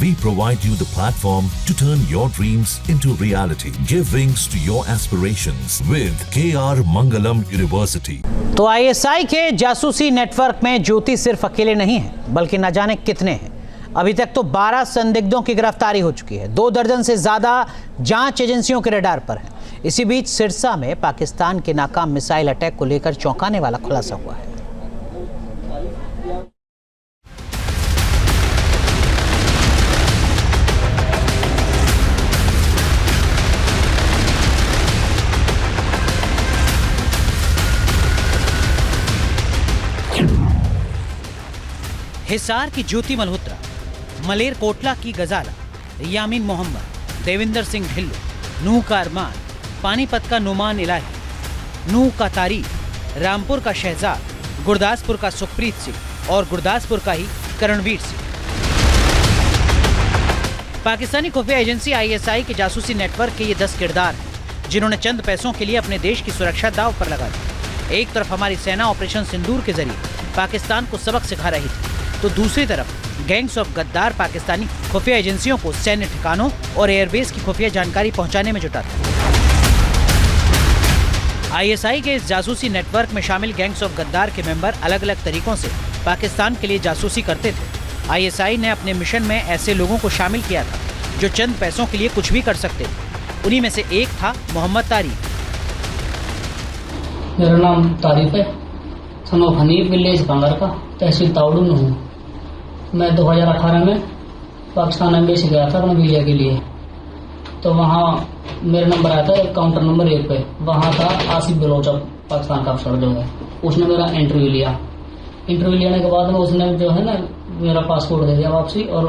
We provide you the platform to turn your dreams into reality. Give wings to your aspirations with KR Mangalam University. तो ISI के जासूसी network में ज्योति सिर्फ अकेले नहीं है, बल्कि न जाने कितने हैं। अभी तक तो 12 संदिग्धों की गिरफ्तारी हो चुकी है। 2 दर्जन से ज्यादा जांच एजेंसियों के रडार पर हैं। इसी बीच सिरसा में पाकिस्तान के नाकाम मिसाइल अटैक को लेकर चौंकाने वाला खुलासा हुआ है। हिसार की ज्योति मल्होत्रा, मलेर कोटला की गजाला, यामीन मोहम्मद, देविंदर सिंह ढिल्लो, नूह का अरमान, पानीपत का नुमान इलाही, नूह का तारीफ, रामपुर का शहजाद, गुरदासपुर का सुखप्रीत सिंह और गुरदासपुर का ही करणवीर सिंह। पाकिस्तानी खुफिया एजेंसी ISI के जासूसी नेटवर्क के ये 10 किरदार हैं, जिन्होंने चंद पैसों के लिए अपने देश की सुरक्षा दांव पर लगा दी। एक तरफ हमारी सेना ऑपरेशन सिंदूर के जरिए पाकिस्तान को सबक सिखा रही थी, तो दूसरी तरफ गैंग्स ऑफ गद्दार पाकिस्तानी खुफिया एजेंसियों को सैन्य ठिकानों और एयरबेस की खुफिया जानकारी पहुंचाने में जुटा था। ISI के इस जासूसी नेटवर्क में शामिल गैंग्स ऑफ गद्दार के मेंबर अलग अलग तरीकों से पाकिस्तान के लिए जासूसी करते थे। ISI ने अपने मिशन में ऐसे लोगों को शामिल किया था जो चंद पैसों के लिए कुछ भी कर सकते थे। उन्हीं में से एक था मोहम्मद तारिफ। मेरा नाम तारिफ है, सन ऑफ हनीफ, विलेज बांगर का, तहसील तावड़ू में हूँ। मैं 2018 में पाकिस्तान एम्बेसी गया था अपने वीजा के लिए। तो वहाँ मेरा नंबर आया था काउंटर नंबर 1 पे। वहाँ था आसिफ बलोच, पाकिस्तान का अफसर जो है, उसने मेरा इंटरव्यू लिया। इंटरव्यू लेने के बाद में उसने जो है ना मेरा पासपोर्ट दे दिया वापसी, और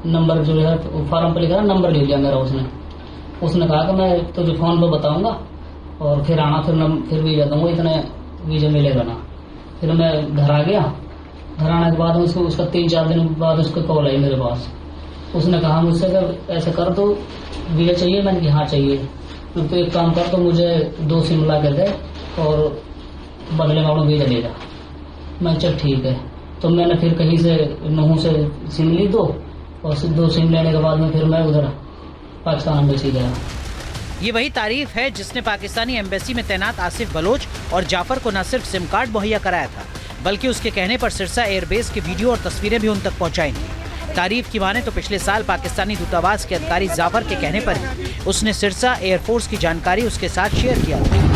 नंबर जो है फॉर्म पर लिखा नंबर ले लिया मेरा उसने कहा कि मैं तुझे फोन पर बताऊंगा और फिर आना, फिर वीजा दूंगा, इतने वीजा मिलेगा ना। फिर मैं घर आ गया। घर आने के बाद उसका 3-4 दिन बाद उसका कॉल आई मेरे पास। उसने कहा मुझसे कि ऐसे कर दो, वीजा चाहिए। मैंने कहा हाँ चाहिए। तो एक काम कर, तो मुझे 2 सिम ला कर दे और बदले में अपना वीजा ले जा। मैं चल ठीक है। तो मैंने फिर कहीं से नूह से सिम ली 2, और 2 सिम लेने के बाद में फिर मैं उधर पाकिस्तान एम्बेसी गया। ये वही तारीफ है जिसने पाकिस्तानी एम्बेसी में तैनात आसिफ बलोच और जाफर को न सिर्फ सिम कार्ड मुहैया कराया था, बल्कि उसके कहने पर सिरसा एयरबेस की वीडियो और तस्वीरें भी उन तक पहुंचाई थी। तारीफ की माने तो पिछले साल पाकिस्तानी दूतावास के अधिकारी जाफर के कहने पर उसने सिरसा एयरफोर्स की जानकारी उसके साथ शेयर किया था।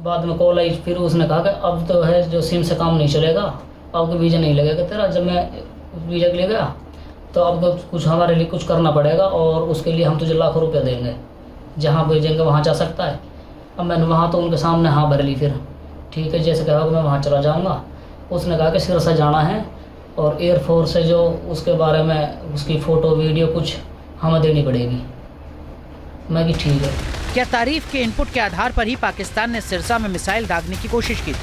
बाद में कॉल आई, फिर उसने कहा कि अब तो है जो सिम से काम नहीं चलेगा, अब तो वीजा नहीं लगेगा तेरा। जब मैं वीजा के लिए गया तो अब तो कुछ हमारे लिए कुछ करना पड़ेगा, और उसके लिए हम तुझे लाखों रुपया देंगे, जहाँ भेजेंगे वहाँ जा सकता है। अब मैंने वहाँ तो उनके सामने हाँ भर ली। फिर ठीक है, जैसे कहा मैं वहाँ चला जाऊँगा। उसने कहा कि सिरसा जाना है और एयरफोर्स से जो उसके बारे में उसकी फ़ोटो वीडियो कुछ हमें देनी पड़ेगी। मैं कि ठीक है। क्या तारीफ के इनपुट के आधार पर ही पाकिस्तान ने सिरसा में मिसाइल दागने की कोशिश की थी?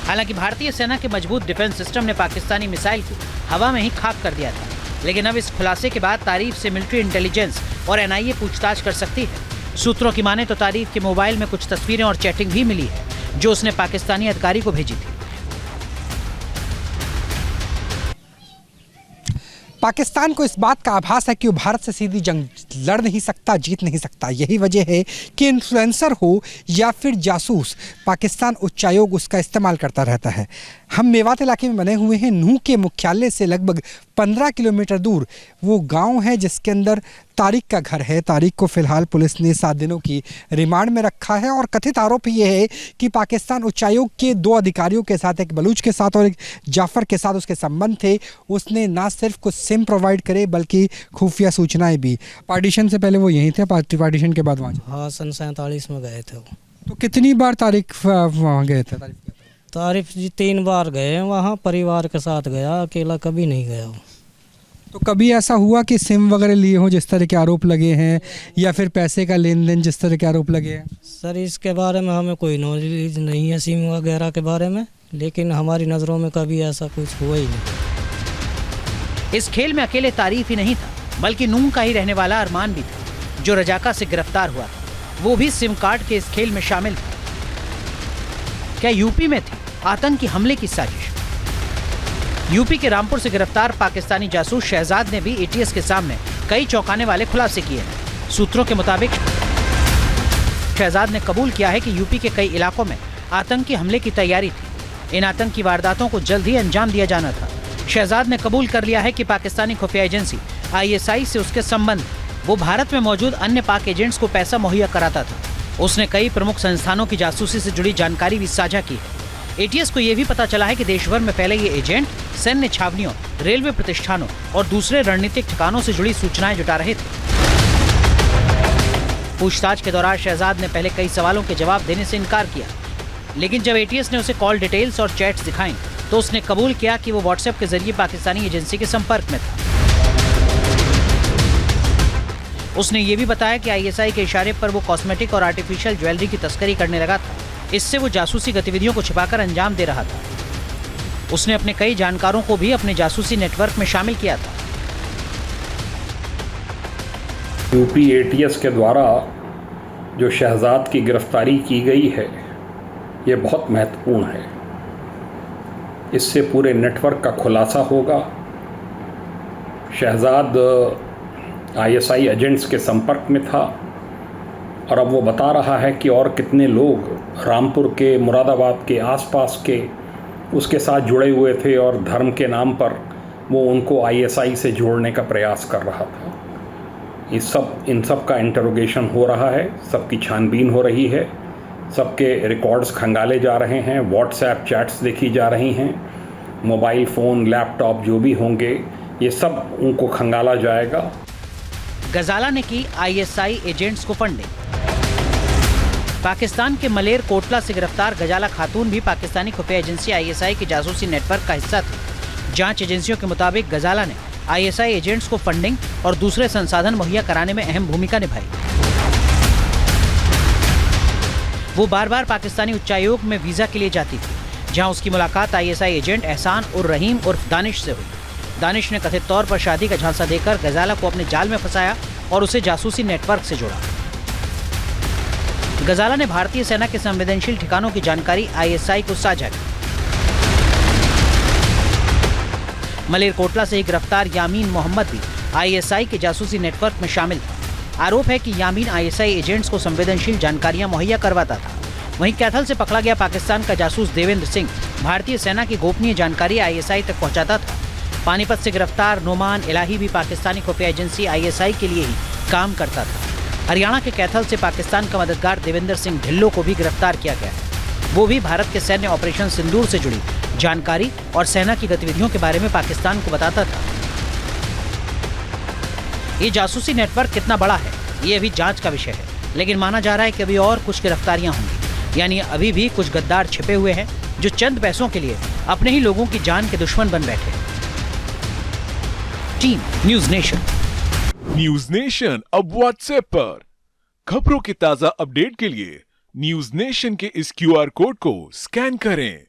हालांकि भारतीय सेना के मजबूत डिफेंस सिस्टम ने पाकिस्तानी मिसाइल को हवा में ही खाक कर दिया था, लेकिन अब इस खुलासे के बाद तारीफ से मिलिट्री इंटेलिजेंस और NIA पूछताछ कर सकती है। सूत्रों की माने तो तारीफ के मोबाइल में कुछ तस्वीरें और चैटिंग भी मिली है, जो उसने पाकिस्तानी अधिकारी को भेजी थी। पाकिस्तान को इस बात का आभास है कि वो भारत से सीधी जंग लड़ नहीं सकता, जीत नहीं सकता। यही वजह है कि इन्फ्लुएंसर हो या फिर जासूस, पाकिस्तान उच्चायोग उसका इस्तेमाल करता रहता है। हम मेवात इलाके में बने हुए हैं। नूह के मुख्यालय से लगभग 15 किलोमीटर दूर वो गांव है जिसके अंदर तारिक का घर है। तारिक को फिलहाल पुलिस ने 7 दिनों की रिमांड में रखा है और कथित आरोप ये है कि पाकिस्तान उच्चायोग के 2 अधिकारियों के साथ, एक बलूच के साथ और एक जाफर के साथ उसके संबंध थे। उसने ना सिर्फ कुछ सिम प्रोवाइड करे बल्कि खुफिया सूचनाएं भी। पार्टीशन से पहले वो यहीं थे, पार्टीशन के बाद वहाँ? हाँ, सन 47 में गए थे वो। तो कितनी बार तारिक वहाँ गए थे? तारिफ जी 3 बार गए हैं वहाँ, परिवार के साथ गया, अकेला कभी नहीं गया। तो कभी ऐसा हुआ कि सिम वगैरह लिए हों जिस तरह के आरोप लगे हैं, या फिर पैसे का लेन देन जिस तरह के आरोप लगे हैं? सर इसके बारे में हमें कोई नॉलेज नहीं है सिम वगैरह के बारे में, लेकिन हमारी नज़रों में कभी ऐसा कुछ हुआ ही नहीं। इस खेल में अकेले तारीफ ही नहीं था, बल्कि नूह का ही रहने वाला अरमान भी था, जो रजाका से गिरफ्तार हुआ था। वो भी सिम कार्ड के इस खेल में शामिल था। क्या यूपी में थी आतंकी हमले की साजिश? यूपी के रामपुर से गिरफ्तार पाकिस्तानी जासूस शहजाद ने भी एटीएस के सामने कई चौंकाने वाले खुलासे किए हैं। सूत्रों के मुताबिक शहजाद ने कबूल किया है कि यूपी के कई इलाकों में आतंकी हमले की तैयारी थी। इन आतंकी वारदातों को जल्द ही अंजाम दिया जाना था। शहजाद ने कबूल कर लिया है कि पाकिस्तानी खुफिया एजेंसी आईएसआई से उसके संबंध, वो भारत में मौजूद अन्य पाक एजेंट्स को पैसा मुहैया कराता था। उसने कई प्रमुख संस्थानों की जासूसी से जुड़ी जानकारी भी साझा की है। एटीएस को यह भी पता चला है कि देश भर में फैले ये एजेंट सैन्य छावनियों, रेलवे प्रतिष्ठानों और दूसरे रणनीतिक ठिकानों से जुड़ी सूचनाएं जुटा रहे थे। पूछताछ के दौरान शहजाद ने पहले कई सवालों के जवाब देने से इनकार किया, लेकिन जब एटीएस ने उसे कॉल डिटेल्स और चैट्स दिखाई तो उसने कबूल किया कि वो व्हाट्सएप के जरिए पाकिस्तानी एजेंसी के संपर्क में था। उसने ये भी बताया कि आईएसआई के इशारे पर वो कॉस्मेटिक और आर्टिफिशियल ज्वेलरी की तस्करी करने लगा था। इससे वो जासूसी गतिविधियों को छिपाकर अंजाम दे रहा था। उसने अपने कई जानकारों को भी अपने जासूसी नेटवर्क में शामिल किया था। यूपी एटीएस के द्वारा जो शहजाद की गिरफ्तारी की गई है, ये बहुत महत्वपूर्ण है। इससे पूरे नेटवर्क का खुलासा होगा। शहजाद आईएसआई एजेंट्स के संपर्क में था और अब वो बता रहा है कि और कितने लोग रामपुर के, मुरादाबाद के आसपास के उसके साथ जुड़े हुए थे और धर्म के नाम पर वो उनको आईएसआई से जोड़ने का प्रयास कर रहा था। इन सब का इंटरोगेशन हो रहा है, सबकी छानबीन हो रही है, सबके रिकॉर्ड्स खंगाले जा रहे हैं, व्हाट्सएप चैट्स देखी जा रही हैं, मोबाइल फ़ोन, लैपटॉप जो भी होंगे ये सब उनको खंगाला जाएगा। गजाला ने की आईएसआई एजेंट्स को फंडिंग। पाकिस्तान के मलेर कोटला से गिरफ्तार गजाला खातून भी पाकिस्तानी खुफिया एजेंसी आईएसआई के जासूसी नेटवर्क का हिस्सा थी। जांच एजेंसियों के मुताबिक गजाला ने आईएसआई एजेंट्स को फंडिंग और दूसरे संसाधन मुहैया कराने में अहम भूमिका निभाई। वो बार बार पाकिस्तानी उच्चायोग में वीजा के लिए जाती थी, जहां उसकी मुलाकात आईएसआई एजेंट एहसान उर रहीम उर्फ दानिश से हुई। दानिश ने कथित तौर पर शादी का झांसा देकर गजाला को अपने जाल में फंसाया और उसे जासूसी नेटवर्क से जोड़ा। गजाला ने भारतीय सेना के संवेदनशील ठिकानों की जानकारी आईएसआई को साझा की। मलेरकोटला से ही गिरफ्तार यामीन मोहम्मद भी आईएसआई के जासूसी नेटवर्क में शामिल था। आरोप है कि यामीन आईएसआई एजेंट्स को संवेदनशील जानकारियां मुहैया करवाता था। वहीं कैथल से पकड़ा गया पाकिस्तान का जासूस देवेंद्र सिंह भारतीय सेना की गोपनीय जानकारी आईएसआई तक पहुंचाता था। पानीपत से गिरफ्तार नोमान इलाही भी पाकिस्तानी खुफिया एजेंसी आईएसआई के लिए ही काम करता था। हरियाणा के कैथल से पाकिस्तान का मददगार देवेंद्र सिंह ढिल्लो को भी गिरफ्तार किया गया है। वो भी भारत के सैन्य ऑपरेशन सिंदूर से जुड़ी जानकारी और सेना की गतिविधियों के बारे में पाकिस्तान को बताता था। ये जासूसी नेटवर्क कितना बड़ा है, ये अभी जांच का विषय है, लेकिन माना जा रहा है कि अभी और कुछ गिरफ्तारियां होंगी। यानी अभी भी कुछ गद्दार छिपे हुए हैं जो चंद पैसों के लिए अपने ही लोगों की जान के दुश्मन बन बैठे। Team news nation. News nation अब व्हाट्सएप पर। खबरों के ताजा अपडेट के लिए न्यूज नेशन के इस क्यूआर कोड को स्कैन करें।